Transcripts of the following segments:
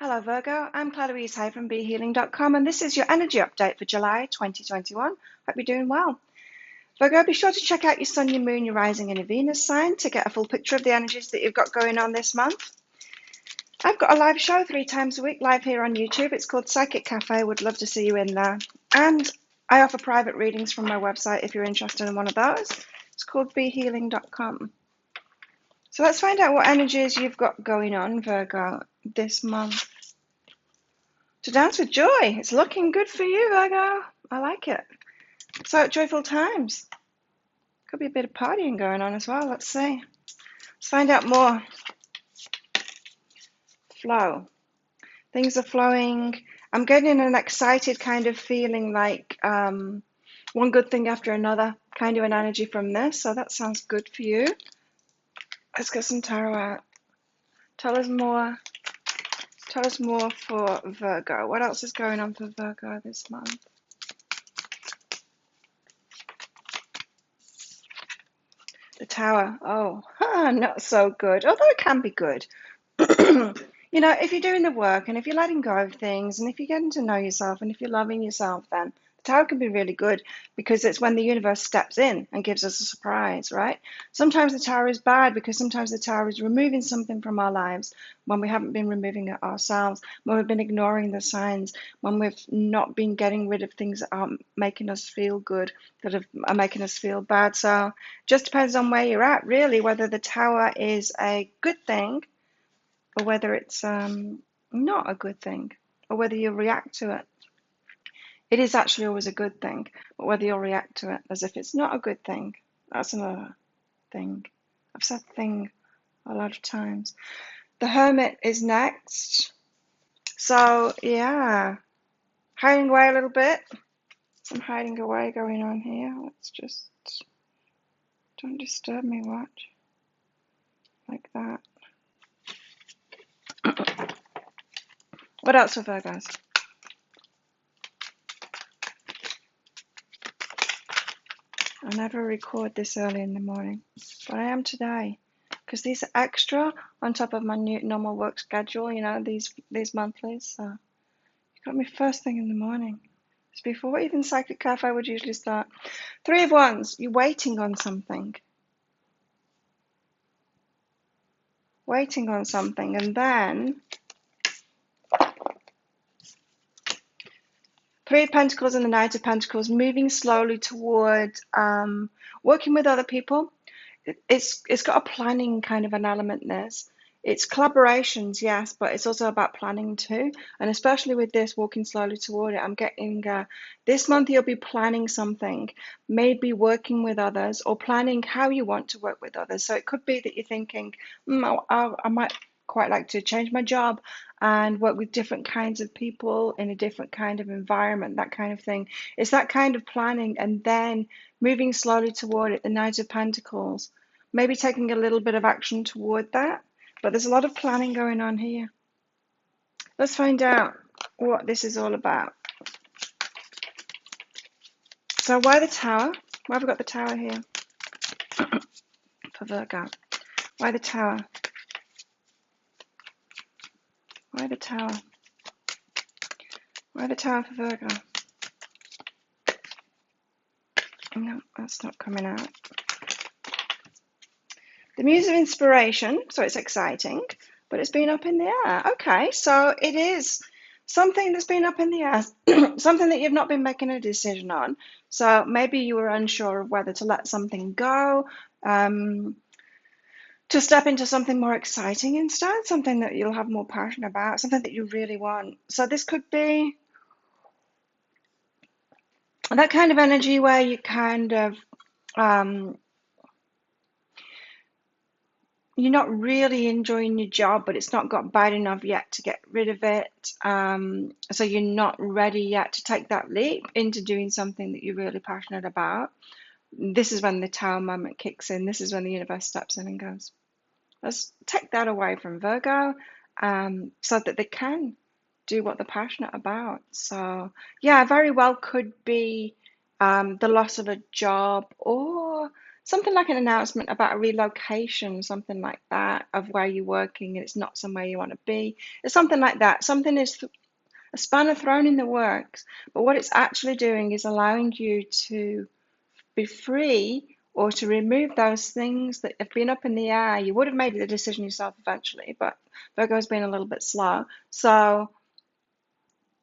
Hello Virgo, I'm Claire Louise Hay from BeHealing.com and this is your energy update for July 2021. Hope you're doing well. Virgo, be sure to check out your Sun, your Moon, your Rising and your Venus sign to get a full picture of the energies that you've got going on this month. I've got a live show 3 times a week live here on YouTube. It's called Psychic Cafe. Would love to see you in there. And I offer private readings from my website if you're interested in one of those. It's called BeHealing.com. So let's find out what energies you've got going on, Virgo, this month. To dance with joy. It's looking good for you, Virgo. I like it. So, joyful times. Could be a bit of partying going on as well. Let's see. Let's find out more. Flow. Things are flowing. I'm getting an excited kind of feeling, like one good thing after another, kind of an energy from this. So that sounds good for you. Let's get some tarot out. Tell us more. Tell us more for Virgo. What else is going on for Virgo this month? The Tower. Oh, not so good. Although it can be good. You know, if you're doing the work and if you're letting go of things and if you're getting to know yourself and if you're loving yourself, then the Tower can be really good because it's when the universe steps in and gives us a surprise, right? Sometimes the Tower is bad because sometimes the Tower is removing something from our lives when we haven't been removing it ourselves, when we've been ignoring the signs, when we've not been getting rid of things that aren't making us feel good, that are making us feel bad. So just depends on where you're at, really, whether the Tower is a good thing or whether it's not a good thing, or whether you react to it. It is actually always a good thing, but whether you'll react to it as if it's not a good thing, that's another thing. I've said thing a lot of times. The Hermit is next. So, yeah, hiding away a little bit. Some hiding away going on here. Let's just, don't disturb me, watch. Like that. What else for Virgos? I never record this early in the morning, but I am today because these are extra on top of my new normal work schedule. You know, these monthlies. So you got me first thing in the morning. It's before even Psychic Cafe would usually start. 3 of Wands. You're waiting on something. Waiting on something, and then 3 of Pentacles and the Knight of Pentacles, moving slowly toward working with other people. It's got a planning kind of an element in this. It's collaborations, yes, but it's also about planning too. And especially with this, walking slowly toward it, I'm getting this month you'll be planning something, maybe working with others or planning how you want to work with others. So it could be that you're thinking, I might quite like to change my job and work with different kinds of people in a different kind of environment, that kind of thing. It's that kind of planning and then moving slowly toward it, the Knight of Pentacles. Maybe taking a little bit of action toward that, but there's a lot of planning going on here. Let's find out what this is all about. So why the Tower? Why have we got the Tower here for Virgo? Why the Tower? Why the Tower? Why the Tower for Virgo? No, that's not coming out. The Muse of Inspiration, so it's exciting, but it's been up in the air. Okay, so it is something that's been up in the air, something that you've not been making a decision on. So maybe you were unsure of whether to let something go, to step into something more exciting instead, something that you'll have more passion about, something that you really want. So this could be that kind of energy where you kind of you're not really enjoying your job, but it's not got bad enough yet to get rid of it. So you're not ready yet to take that leap into doing something that you're really passionate about. This is when the Tower moment kicks in. This is when the universe steps in and goes, let's take that away from Virgo, so that they can do what they're passionate about. So yeah, very well could be the loss of a job or something like an announcement about a relocation, something like that, of where you're working and it's not somewhere you want to be. It's something like that. Something is a spanner thrown in the works, but what it's actually doing is allowing you to be free or to remove those things that have been up in the air. You would have made the decision yourself eventually, but Virgo's been a little bit slow. So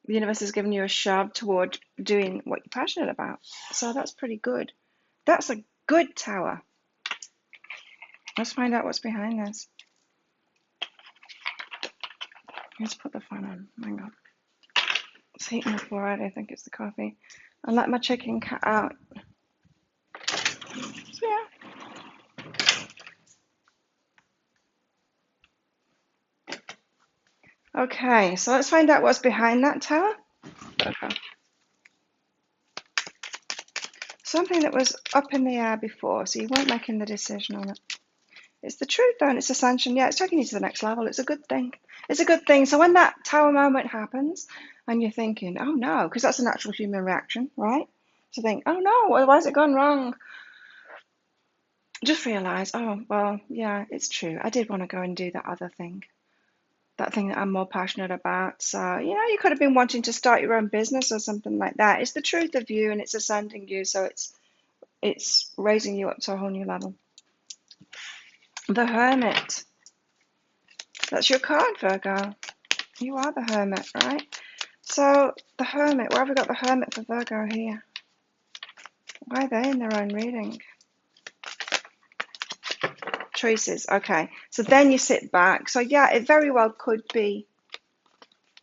the universe has given you a shove toward doing what you're passionate about. So that's pretty good. That's a good tower. Let's find out what's behind this. Let's put the fan on. Hang on. It's heating up already. I think it's the coffee. I let my chicken cat out. So yeah. Okay, so let's find out what's behind that tower. Okay. Something that was up in the air before, so you weren't making the decision on it. It's the truth, though, and it's Ascension. Yeah, it's taking you to the next level. It's a good thing. It's a good thing. So when that tower moment happens, and you're thinking, oh no, because that's a natural human reaction, right? To think, oh no, why has it gone wrong? Just realize, oh, well, yeah, it's true. I did want to go and do that other thing, that thing that I'm more passionate about. So, you could have been wanting to start your own business or something like that. It's the truth of you, and it's ascending you, so it's raising you up to a whole new level. The Hermit. That's your card, Virgo. You are the Hermit, right? So, the Hermit, where have we got the Hermit for Virgo here? Why are they in their own reading? Choices, okay. So then you sit back. So yeah, it very well could be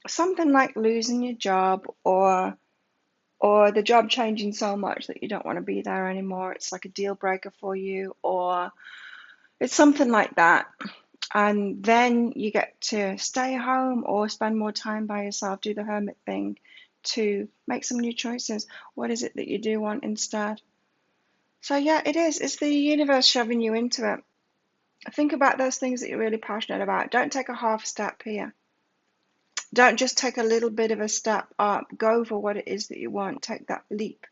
something like losing your job or the job changing so much that you don't want to be there anymore. It's like a deal breaker for you, or it's something like that. And then you get to stay home or spend more time by yourself, do the hermit thing to make some new choices. What is it that you do want instead? So yeah, it is. It's the universe shoving you into it. Think about those things that you're really passionate about. Don't take a half step here. Don't just take a little bit of a step up. Go for what it is that you want. Take that leap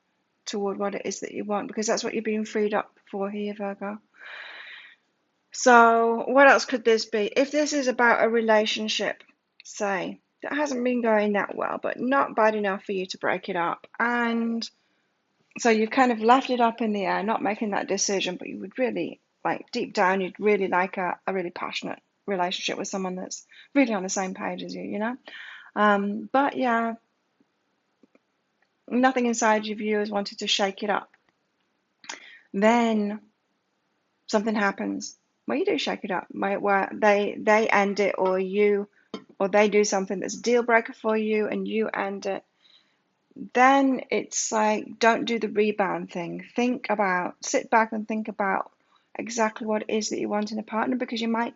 toward what it is that you want, because that's what you're being freed up for here, Virgo. So what else could this be? If this is about a relationship, say, that hasn't been going that well, but not bad enough for you to break it up, and so you've kind of left it up in the air, not making that decision, but you would really, like deep down, you'd really like a really passionate relationship with someone that's really on the same page as you, But yeah, nothing inside of you has wanted to shake it up. Then something happens where you do shake it up, where they end it, or they do something that's a deal breaker for you and you end it. Then it's like, don't do the rebound thing. Sit back and think about exactly what it is that you want in a partner, because you might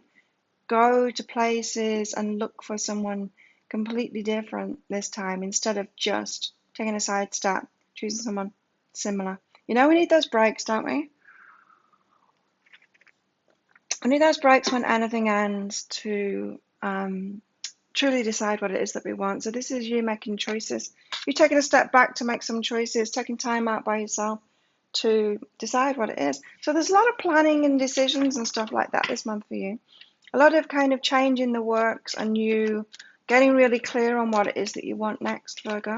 go to places and look for someone completely different this time, instead of just taking a side step, choosing someone similar. We need those breaks, don't we? We need those breaks when anything ends to truly decide what it is that we want. So this is you making choices. You're taking a step back to make some choices, taking time out by yourself to decide what it is. So there's a lot of planning and decisions and stuff like that this month for you. A lot of kind of change in the works, and you getting really clear on what it is that you want next, Virgo.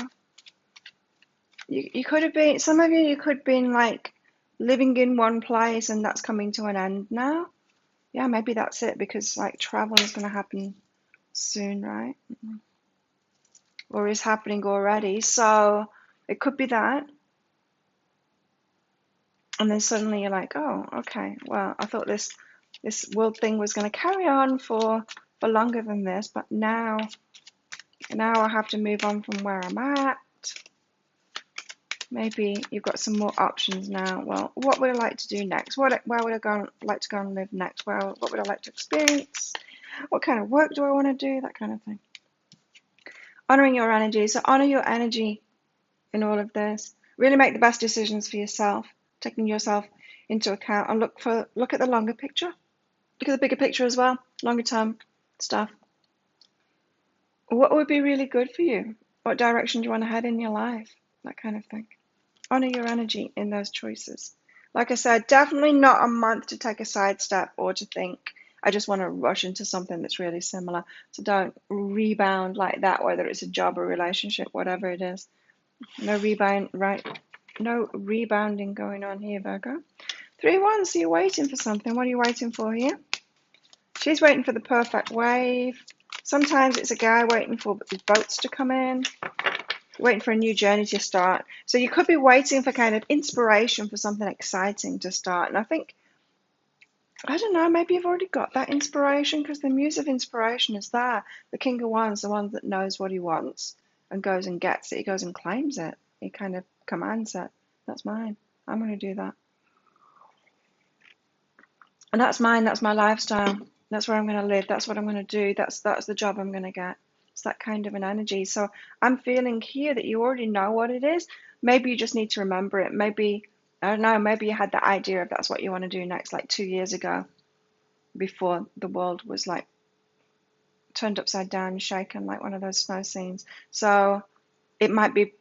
You could have been, some of you could have been like living in one place and that's coming to an end now. Yeah, maybe that's it, because like travel is going to happen soon, right? Or is happening already. So it could be that. And then suddenly you're like, oh, okay, well, I thought this world thing was going to carry on for longer than this, but now I have to move on from where I'm at. Maybe you've got some more options now. Well, what would I like to do next? Where would I like to go and live next? What would I like to experience? What kind of work do I want to do? That kind of thing. Honoring your energy. So honor your energy in all of this. Really make the best decisions for yourself, taking yourself into account, and look at the longer picture. Look at the bigger picture as well, longer term stuff. What would be really good for you? What direction do you want to head in your life? That kind of thing. Honor your energy in those choices. Like I said, definitely not a month to take a sidestep or to think, I just want to rush into something that's really similar. So don't rebound like that, whether it's a job or relationship, whatever it is. No rebound, right? No rebounding going on here, Virgo. 3 wands, so you're waiting for something. What are you waiting for here? She's waiting for the perfect wave. Sometimes it's a guy waiting for his boats to come in, waiting for a new journey to start. So you could be waiting for kind of inspiration for something exciting to start. And I think, I don't know, maybe you've already got that inspiration because the muse of inspiration is there. The King of Wands, the one that knows what he wants and goes and gets it. He goes and claims it. He kind of commands it. That's mine. I'm going to do that. And that's mine. That's my lifestyle. That's where I'm going to live. That's what I'm going to do. That's the job I'm going to get. It's that kind of an energy. So I'm feeling here that you already know what it is. Maybe you just need to remember it. Maybe, I don't know, maybe you had the idea of that's what you want to do next, like 2 years ago, before the world was like turned upside down and shaken like one of those snow scenes. So it might be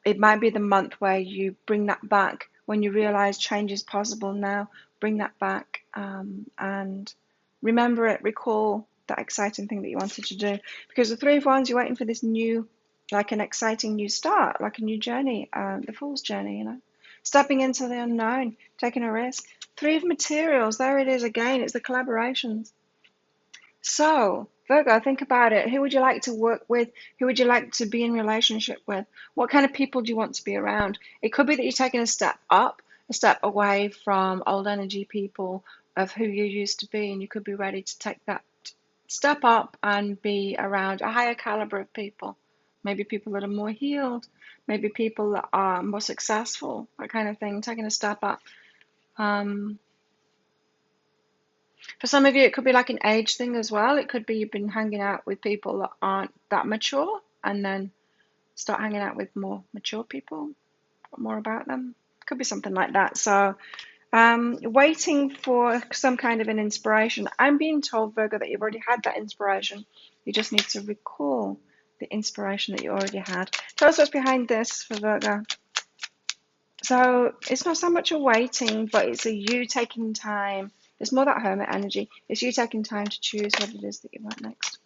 the month where you bring that back when you realize change is possible now. Bring that back and remember it, recall that exciting thing that you wanted to do. Because the 3 of Wands, you're waiting for this new, like an exciting new start, like a new journey, the Fool's journey, you know. Stepping into the unknown, taking a risk. 3 of Materials, there it is again, it's the collaborations. So, Virgo, think about it. Who would you like to work with? Who would you like to be in relationship with? What kind of people do you want to be around? It could be that you're taking a step up, a step away from old energy people of who you used to be, and you could be ready to take that step up and be around a higher caliber of people. Maybe people that are more healed, maybe people that are more successful, that kind of thing, taking a step up. For some of you, it could be like an age thing as well. It could be you've been hanging out with people that aren't that mature and then start hanging out with more mature people, more about them. It could be something like that. So, waiting for some kind of an inspiration. I'm being told, Virgo, that you've already had that inspiration. You just need to recall the inspiration that you already had. Tell us what's behind this for Virgo. So it's not so much a waiting, but it's a you taking time. It's more that hermit energy. It's you taking time to choose what it is that you want next.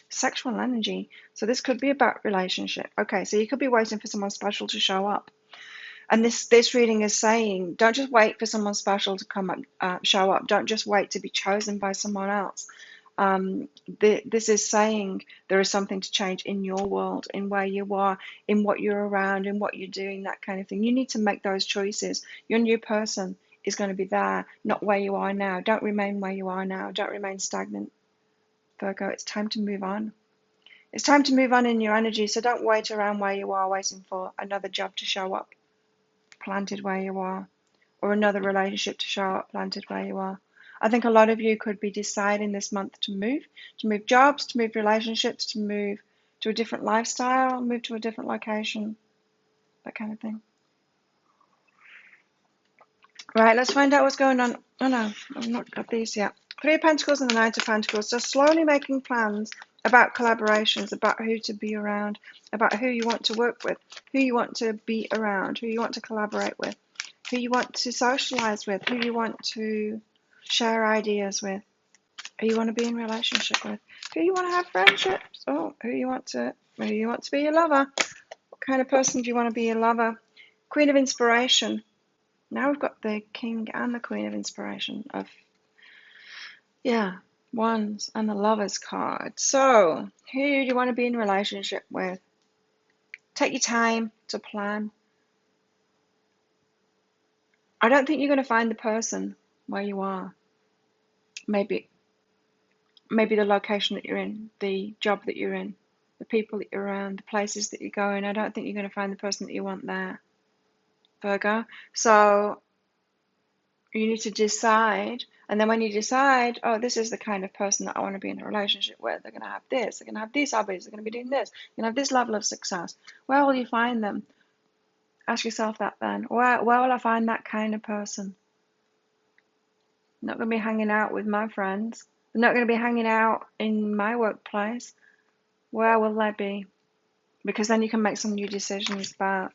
Sexual energy. So this could be about relationship. Okay, so you could be waiting for someone special to show up. And this reading is saying, don't just wait for someone special to come up, show up. Don't just wait to be chosen by someone else. This is saying there is something to change in your world, in where you are, in what you're around, in what you're doing, that kind of thing. You need to make those choices. Your new person is going to be there, not where you are now. Don't remain where you are now. Don't remain stagnant, Virgo. It's time to move on. It's time to move on in your energy, so don't wait around where you are waiting for another job to show up, planted where you are, or another relationship to show up, planted where you are. I think a lot of you could be deciding this month to move jobs, to move relationships, to move to a different lifestyle, move to a different location, that kind of thing. Right, let's find out what's going on. Oh no, I've not got these yet. 3 of Pentacles and the Knight of Pentacles. So slowly making plans about collaborations, about who to be around, about who you want to work with, who you want to be around, who you want to collaborate with, who you want to socialize with, who you want to share ideas with, who you want to be in relationship with, who you want to have friendships, who you want to be your lover. What kind of person do you want to be your lover? Queen of Inspiration. Now we've got the King and the Queen of Inspiration of, Wands and the Lovers card. So, who do you want to be in relationship with? Take your time to plan. I don't think you're going to find the person where you are. Maybe the location that you're in, the job that you're in, the people that you're around, the places that you're going. I don't think you're going to find the person that you want there, Virgo. So you need to decide, and then when you decide, this is the kind of person that I want to be in a relationship with, they're going to have this, they're going to have these hobbies, they're going to be doing this, they're going to have this level of success. Where will you find them? Ask yourself that then. Where will I find that kind of person? I'm not going to be hanging out with my friends. I'm not going to be hanging out in my workplace. Where will they be? Because then you can make some new decisions about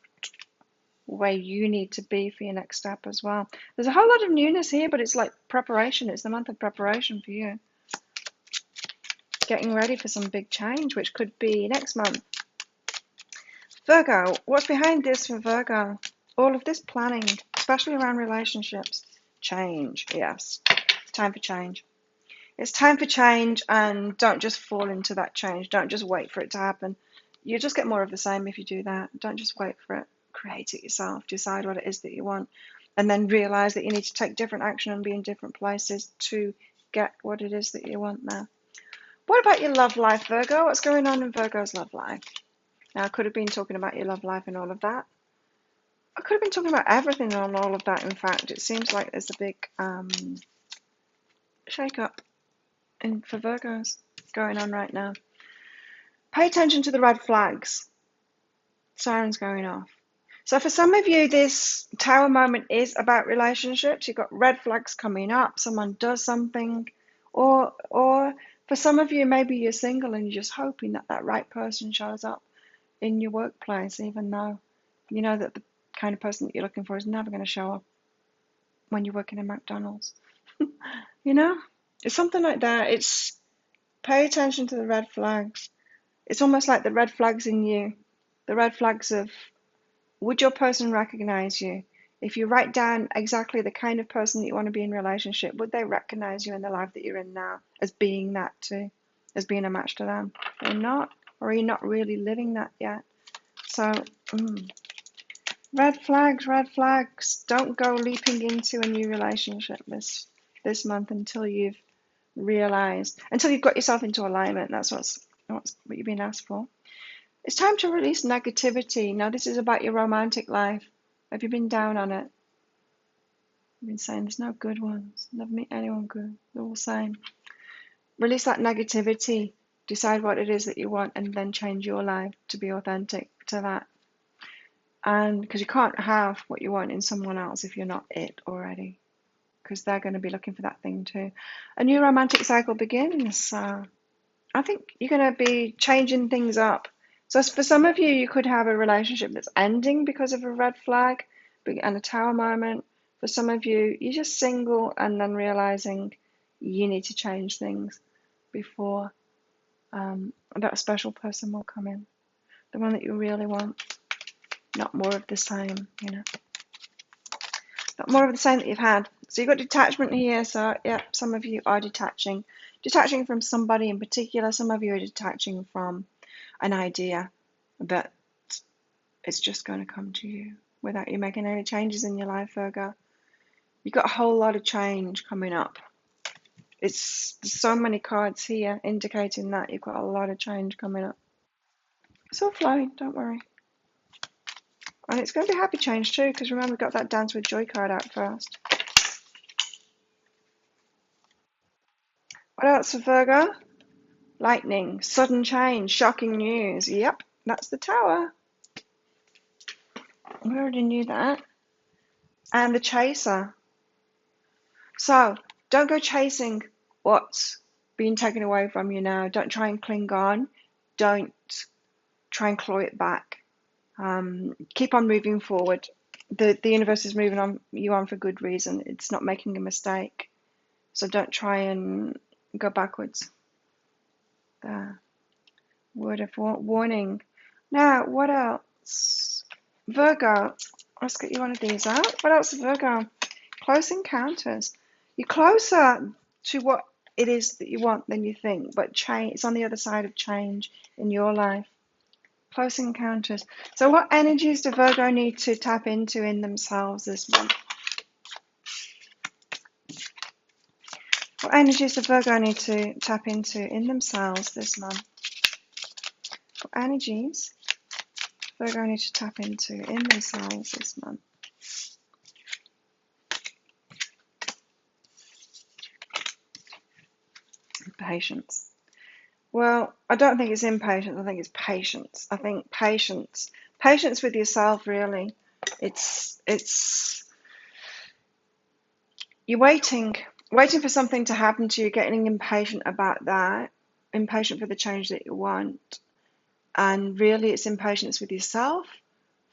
where you need to be for your next step as well. There's a whole lot of newness here, but it's like preparation. It's the month of preparation for you. Getting ready for some big change, which could be next month. Virgo, what's behind this for Virgo? All of this planning, especially around relationships. Change, yes. It's time for change. It's time for change, and don't just fall into that change. Don't just wait for it to happen. You just get more of the same if you do that. Don't just wait for it. Create it yourself. Decide what it is that you want, and then realize that you need to take different action and be in different places to get what it is that you want now. What about your love life, Virgo? What's going on in Virgo's love life? Now, I could have been talking about your love life and all of that. I could have been talking about everything and all of that, in fact. It seems like there's a big shake-up for Virgos going on right now. Pay attention to the red flags. Sirens going off. So for some of you, this Tower moment is about relationships. You've got red flags coming up. Someone does something. Or for some of you, maybe you're single and you're just hoping that that right person shows up in your workplace, even though you know that the kind of person that you're looking for is never going to show up when you're working in McDonald's. You know? It's something like that. It's pay attention to the red flags. It's almost like the red flags in you. The red flags of, would your person recognize you? If you write down exactly the kind of person that you want to be in relationship, would they recognize you in the life that you're in now as being that too? As being a match to them? Or not? Or are you not really living that yet? So, red flags. Don't go leaping into a new relationship this month until you've realized, until you've got yourself into alignment. That's what you've been asked for. It's time to release negativity. Now, this is about your romantic life. Have you been down on it? You've been saying there's no good ones. Never meet anyone good. They're all the same. Release that negativity. Decide what it is that you want, and then change your life to be authentic to that. And because you can't have what you want in someone else if you're not it already, because they're going to be looking for that thing too. A new romantic cycle begins. I think you're going to be changing things up. So for some of you, you could have a relationship that's ending because of a red flag and a Tower moment. For some of you, you're just single and then realizing you need to change things before that special person will come in. The one that you really want. Not more of the same, you know. Not more of the same that you've had. So you've got detachment here. So, yeah, some of you are detaching. Detaching from somebody in particular. Some of you are detaching from an idea that it's just going to come to you without you making any changes in your life, Virgo. You've got a whole lot of change coming up. There's so many cards here indicating that you've got a lot of change coming up. It's all flowing, don't worry. And it's going to be happy change too, because remember, we got that Dance with Joy card out first. What else for Virgo? Lightning, sudden change, shocking news. Yep, that's the Tower. We already knew that. And the Chaser. So, don't go chasing what's being taken away from you now. Don't try and cling on. Don't try and claw it back. Keep on moving forward. The universe is moving you on for good reason. It's not making a mistake. So don't try and go backwards. There. Word of warning. Now, what else? Virgo. Let's get you one of these out. What else, Virgo? Close encounters. You're closer to what it is that you want than you think, but change. It's on the other side of change in your life. Close encounters. So what energies do Virgo need to tap into in themselves this month? What energies do Virgo need to tap into in themselves this month? What energies do Virgo need to tap into in themselves this month? Patience. Well, I don't think it's impatience. I think it's patience. I think patience with yourself, really. It's you're waiting for something to happen to you, getting impatient about that, impatient for the change that you want, and really it's impatience with yourself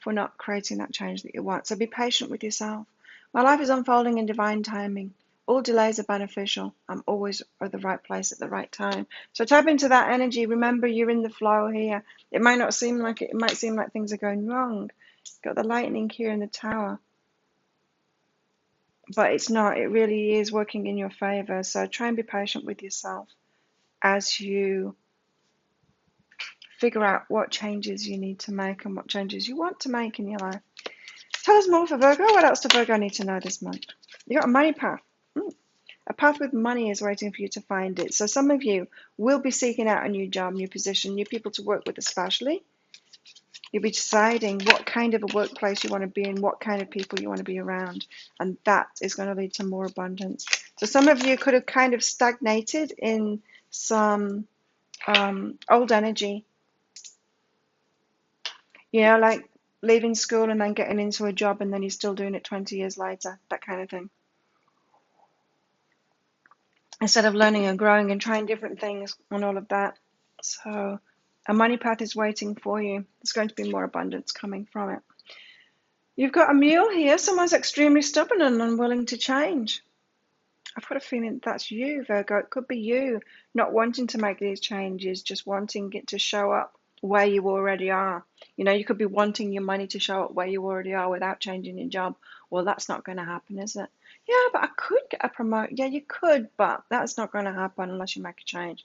for not creating that change that you want. So be patient with yourself. My life is unfolding in divine timing. All delays are beneficial. I'm always at the right place at the right time. So tap into that energy. Remember, you're in the flow here. It might not seem like it. It might seem like things are going wrong. Got the lightning here in the tower. But it's not. It really is working in your favor. So try and be patient with yourself as you figure out what changes you need to make and what changes you want to make in your life. Tell us more for Virgo. What else does Virgo need to know this month? You got a money path. A path with money is waiting for you to find it. So some of you will be seeking out a new job, new position, new people to work with especially. You'll be deciding what kind of a workplace you want to be in, what kind of people you want to be around. And that is going to lead to more abundance. So some of you could have kind of stagnated in some old energy. You know, like leaving school and then getting into a job and then you're still doing it 20 years later, that kind of thing. Instead of learning and growing and trying different things and all of that. So a money path is waiting for you. There's going to be more abundance coming from it. You've got a mule here. Someone's extremely stubborn and unwilling to change. I've got a feeling that's you, Virgo. It could be you not wanting to make these changes, just wanting it to show up where you already are. You know, you could be wanting your money to show up where you already are without changing your job. Well, that's not going to happen, is it? Yeah, but I could get a promotion. Yeah, you could, but that's not going to happen unless you make a change.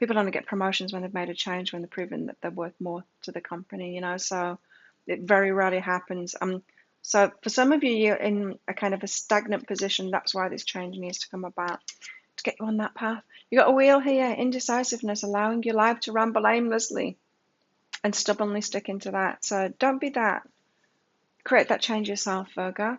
People only get promotions when they've made a change, when they've proven that they're worth more to the company, you know, so it very rarely happens. So for some of you, you're in a kind of a stagnant position. That's why this change needs to come about to get you on that path. You got a wheel here, indecisiveness, allowing your life to ramble aimlessly and stubbornly sticking to that. So don't be that. Create that change yourself, Virgo.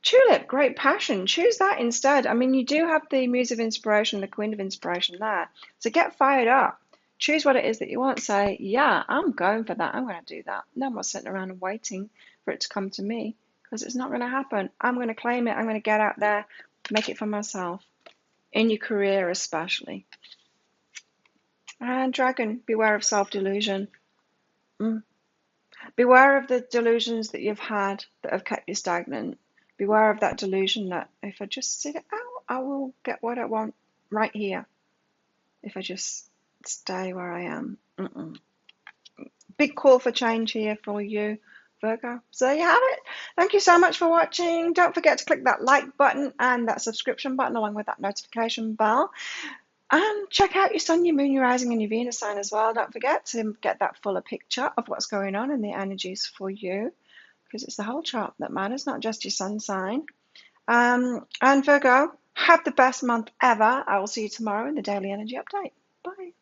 Tulip, great passion. Choose that instead. I mean, you do have the Muse of Inspiration, the Queen of Inspiration there. So get fired up. Choose what it is that you want. Say, yeah, I'm going for that. I'm going to do that. No, I'm not sitting around and waiting for it to come to me because it's not going to happen. I'm going to claim it. I'm going to get out there, make it for myself. In your career especially. And Dragon, beware of self-delusion. Beware of the delusions that you've had that have kept you stagnant. Beware of that delusion that if I just sit it out, I will get what I want right here. If I just stay where I am. Big call for change here for you, Virgo. So there you have it. Thank you so much for watching. Don't forget to click that like button and that subscription button along with that notification bell. And check out your sun, your moon, your rising, and your Venus sign as well. Don't forget to get that fuller picture of what's going on in the energies for you, because it's the whole chart that matters, not just your sun sign. And Virgo, have the best month ever. I will see you tomorrow in the Daily Energy Update. Bye.